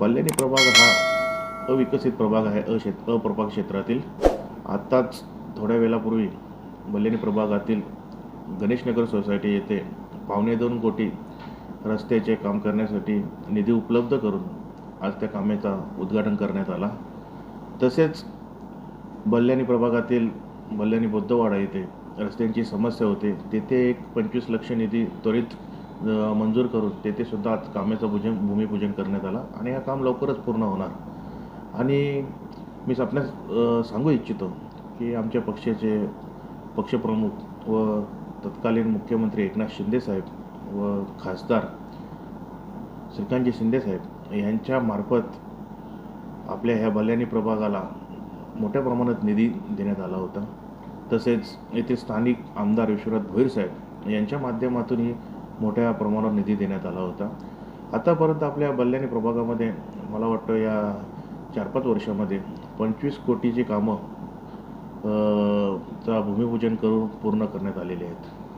बल्लानी प्रभाग हा अविकसित प्रभाग आहे, अप्रभाग क्षेत्रातील. आत्ताच थोड्या वेळापूर्वी बल्लानी प्रभागातील गणेशनगर सोसायटी येथे 2.25 कोटी रस्त्याचे काम करण्यासाठी निधी उपलब्ध करून आज त्या कामाचा उद्घाटन करण्यात आला. तसेच बल्लानी प्रभागातील बल्लानी बुद्धवाडा येथे रस्त्यांची समस्या होते, तेथे एक 25 लाख निधी त्वरित मंजूर करून तेथे सुद्धा आज कामाचं भूमिपूजन करण्यात आलं आणि हे काम लवकरच पूर्ण होणार. आणि मी आपणास सांगू इच्छितो की आमच्या पक्षाचे पक्षप्रमुख व तत्कालीन मुख्यमंत्री एकनाथ शिंदेसाहेब व खासदार श्रीकांतजी शिंदेसाहेब यांच्यामार्फत आपल्या ह्या बल्लानी प्रभागाला मोठ्या प्रमाणात निधी देण्यात आला होता. तसेच येथे स्थानिक आमदार विश्वनाथ भोईर साहेब यांच्या माध्यमातूनही मोठ्या प्रमाणावर निधी देण्यात आला होता. आतापर्यंत आपल्या बल्लानी प्रभागामध्ये मला वाटतं या 4-5 वर्षामध्ये 25 कोटीची कामं चा भूमिपूजन करून पूर्ण करण्यात आलेली आहेत.